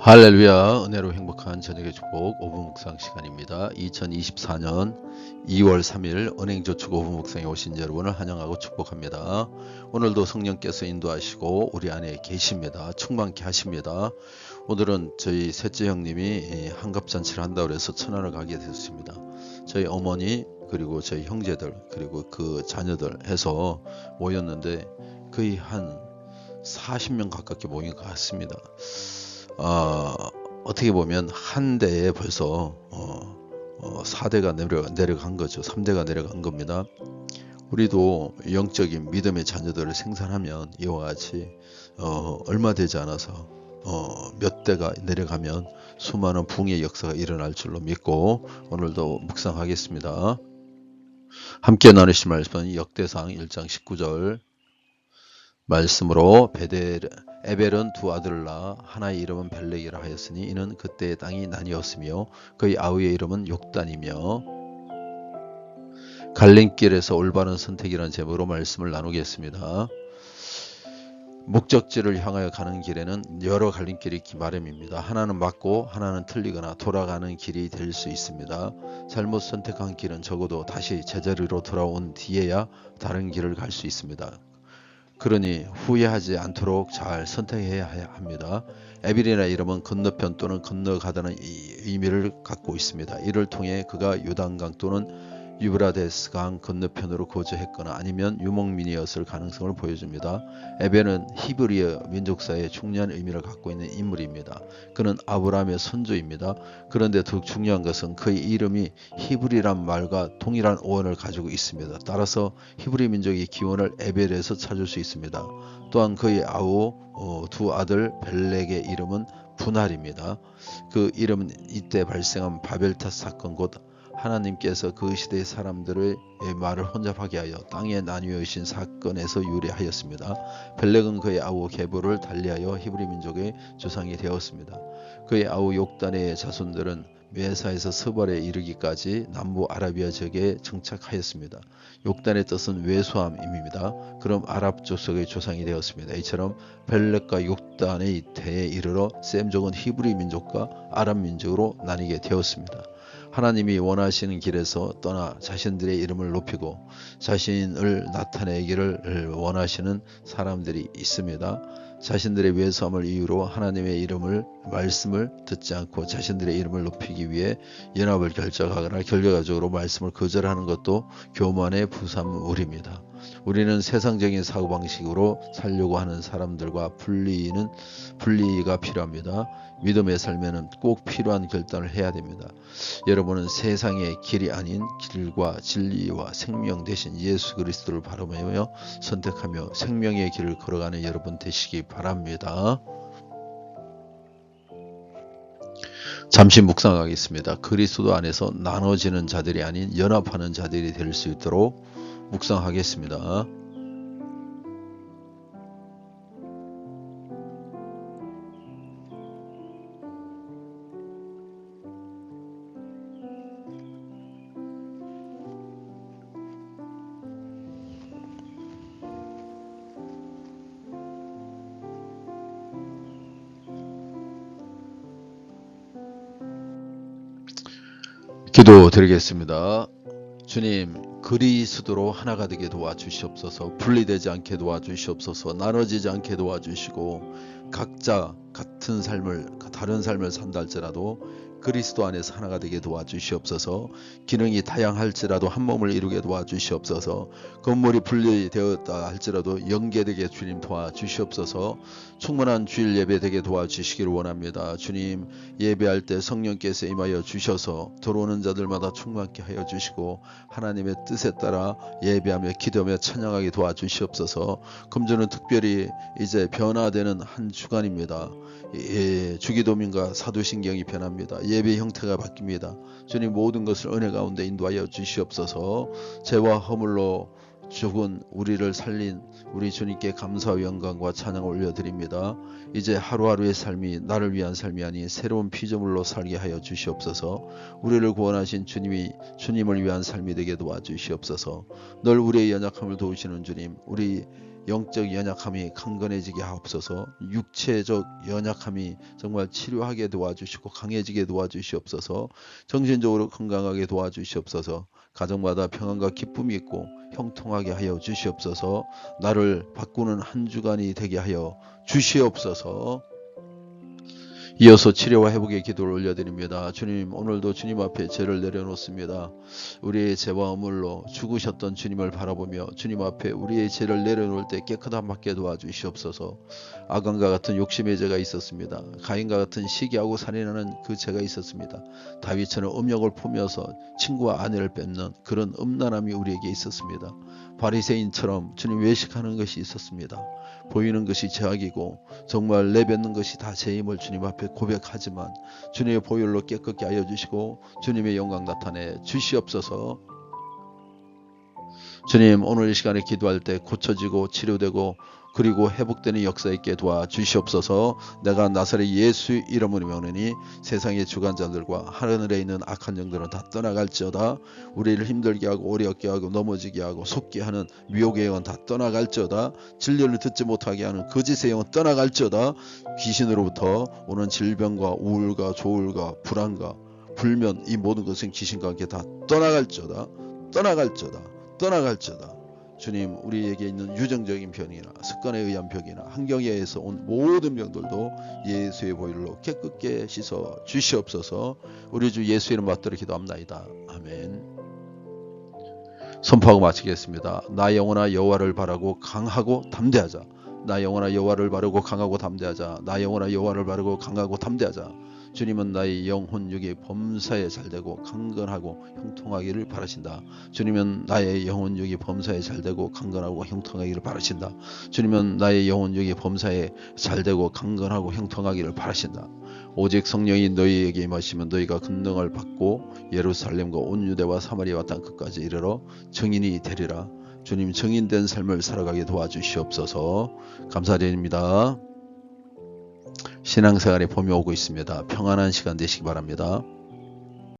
할렐루야, 은혜로 행복한 저녁의 축복 5분 묵상 시간입니다. 2024년 2월 3일 은행저축 5분 묵상에 오신 여러분을 환영하고 축복합니다. 오늘도 성령께서 인도하시고 우리 안에 계십니다. 충만케 하십니다. 오늘은 저희 셋째 형님이 한갑잔치를 한다고 해서 천안을 가게 됐습니다. 저희 어머니 그리고 저희 형제들 그리고 그 자녀들 해서 모였는데 거의 한 40명 가깝게 모인 것 같습니다. 어떻게 보면 한 대에 벌써 4대가 내려간 거죠. 3대가 내려간 겁니다. 우리도 영적인 믿음의 자녀들을 생산하면 이와 같이 얼마 되지 않아서 몇 대가 내려가면 수많은 붕의 역사가 일어날 줄로 믿고 오늘도 묵상하겠습니다. 함께 나누실 말씀은 역대상 1장 19절 말씀으로 에벨은 두 아들을 낳아 하나의 이름은 벨렉이라 하였으니 이는 그때의 땅이 나뉘었으며 그의 아우의 이름은 욕단이며 갈림길에서 올바른 선택이라는 제목으로 말씀을 나누겠습니다. 목적지를 향하여 가는 길에는 여러 갈림길이 있기 마련입니다. 하나는 맞고 하나는 틀리거나 돌아가는 길이 될 수 있습니다. 잘못 선택한 길은 적어도 다시 제자리로 돌아온 뒤에야 다른 길을 갈 수 있습니다. 그러니 후회하지 않도록 잘 선택해야 합니다. 에벨이라 이름은 건너편 또는 건너가다는 의미를 갖고 있습니다. 이를 통해 그가 요단강 또는 유브라데스 강 건너편으로 거주했거나 아니면 유목민이었을 가능성을 보여줍니다. 에벨은 히브리어 민족사의 중요한 의미를 갖고 있는 인물입니다. 그는 아브라함의 선조입니다. 그런데 더 중요한 것은 그의 이름이 히브리란 말과 동일한 어원을 가지고 있습니다. 따라서 히브리 민족의 기원을 에벨에서 찾을 수 있습니다. 또한 그의 아우 두 아들 벨렉의 이름은 분할입니다. 그 이름은 이때 발생한 바벨탑 사건 곧 하나님께서 그 시대의 사람들의 말을 혼잡하게 하여 땅에 나뉘어진 사건에서 유래하였습니다. 벨렉은 그의 아우 게보를 달리하여 히브리 민족의 조상이 되었습니다. 그의 아우 욕단의 자손들은 메사에서 서발에 이르기까지 남부 아라비아 지역에 정착하였습니다. 욕단의 뜻은 왜소함입니다. 그럼 아랍 족속의 조상이 되었습니다. 이처럼 벨렉과 욕단의 대에 이르러 셈족은 히브리 민족과 아랍 민족으로 나뉘게 되었습니다. 하나님이 원하시는 길에서 떠나 자신들의 이름을 높이고 자신을 나타내기를 원하시는 사람들이 있습니다. 자신들의 왜소함을 이유로 하나님의 말씀을 듣지 않고 자신들의 이름을 높이기 위해 연합을 결정하거나 결과적으로 말씀을 거절하는 것도 교만의 부산물입니다. 우리는 세상적인 사고방식으로 살려고 하는 사람들과 분리가 필요합니다. 믿음의 삶에는 꼭 필요한 결단을 해야 됩니다. 여러분은 세상의 길이 아닌 길과 진리와 생명 대신 예수 그리스도를 바라보며 선택하며 생명의 길을 걸어가는 여러분 되시기 바랍니다. 잠시 묵상하겠습니다. 그리스도 안에서 나눠지는 자들이 아닌 연합하는 자들이 될 수 있도록 묵상하겠습니다. 기도 드리겠습니다. 주님, 그리스도로 하나가 되게 도와주시옵소서. 분리되지 않게 도와주시옵소서. 나눠지지 않게 도와주시고 각자 다른 삶을 산다 할지라도 그리스도 안에서 하나가 되게 도와주시옵소서. 기능이 다양할지라도 한 몸을 이루게 도와주시옵소서. 건물이 분리되었다 할지라도 연계되게 주님 도와주시옵소서. 충만한 주일 예배 되게 도와주시기를 원합니다. 주님, 예배할 때 성령께서 임하여 주셔서 들어오는 자들마다 충만케 하여 주시고 하나님의 뜻에 따라 예배하며 기도하며 찬양하게 도와주시옵소서. 금주는 특별히 이제 변화되는 한 주간입니다. 주기도민과 사도신경이 변합니다. 예배 형태가 바뀝니다. 주님, 모든 것을 은혜 가운데 인도하여 주시옵소서. 죄와 허물로 죽은 우리를 살린 우리 주님께 감사와 영광과 찬양을 올려드립니다. 이제 하루하루의 삶이 나를 위한 삶이 아닌 새로운 피조물로 살게 하여 주시옵소서. 우리를 구원하신 주님을 위한 삶이 되게 도와주시옵소서. 늘 우리의 연약함을 도우시는 주님, 우리 영적 연약함이 강건해지게 하옵소서. 육체적 연약함이 정말 치료하게 도와주시고 강해지게 도와주시옵소서. 정신적으로 건강하게 도와주시옵소서. 가정마다 평안과 기쁨이 있고 형통하게 하여 주시옵소서. 나를 바꾸는 한 주간이 되게 하여 주시옵소서. 이어서 치료와 회복의 기도를 올려드립니다. 주님, 오늘도 주님 앞에 죄를 내려놓습니다. 우리의 죄와 허물로 죽으셨던 주님을 바라보며 주님 앞에 우리의 죄를 내려놓을 때 깨끗함 받게 도와주시옵소서. 아간과 같은 욕심의 죄가 있었습니다. 가인과 같은 시기하고 살인하는 그 죄가 있었습니다. 다윗처럼 음욕을 품어서 친구와 아내를 뺏는 그런 음란함이 우리에게 있었습니다. 바리새인처럼 주님 외식하는 것이 있었습니다. 보이는 것이 죄악이고 정말 내뱉는 것이 다 죄임을 주님 앞에 고백하지만 주님의 보혈로 깨끗게 하여 주시고 주님의 영광 나타내 주시옵소서. 주님, 오늘 이 시간에 기도할 때 고쳐지고 치료되고 그리고 회복되는 역사 있게 도와주시옵소서. 내가 나사렛 예수 이름으로 명하노니 세상의 주관자들과 하늘에 있는 악한 영들은 다 떠나갈지어다. 우리를 힘들게 하고 어렵게 하고 넘어지게 하고 속게 하는 미혹의 영은 다 떠나갈지어다. 진리를 듣지 못하게 하는 거짓의 영은 떠나갈지어다. 귀신으로부터 오는 질병과 우울과 조울과 불안과 불면 이 모든 것은 귀신과 함께 다 떠나갈지어다. 떠나갈지어다. 떠나갈지어다. 주님, 우리에게 있는 유정적인 병이나 습관에 의한 병이나 환경에 의해서 온 모든 병들도 예수의 보혈로 깨끗게 씻어 주시옵소서. 우리 주 예수 이름 받들어 기도합나이다. 아멘. 선포하고 마치겠습니다. 나 영혼아 여호와를 바라고 강하고 담대하자. 나 영혼아 여호와를 바라고 강하고 담대하자. 나 영혼아 여호와를 바라고 강하고 담대하자. 주님은 나의 영혼 육이 범사에 잘되고 강건하고 형통하기를 바라신다. 주님은 나의 영혼 육이 범사에 잘되고 강건하고 형통하기를 바라신다. 주님은 나의 영혼 육이 범사에 잘되고 강건하고 형통하기를 바라신다. 오직 성령이 너희에게 임하시면 너희가 권능을 받고 예루살렘과 온 유대와 사마리아와 땅 끝까지 이르러 증인이 되리라. 주님, 증인된 삶을 살아가게 도와주시옵소서. 감사드립니다. 신앙생활에 봄이 오고 있습니다. 평안한 시간 되시기 바랍니다.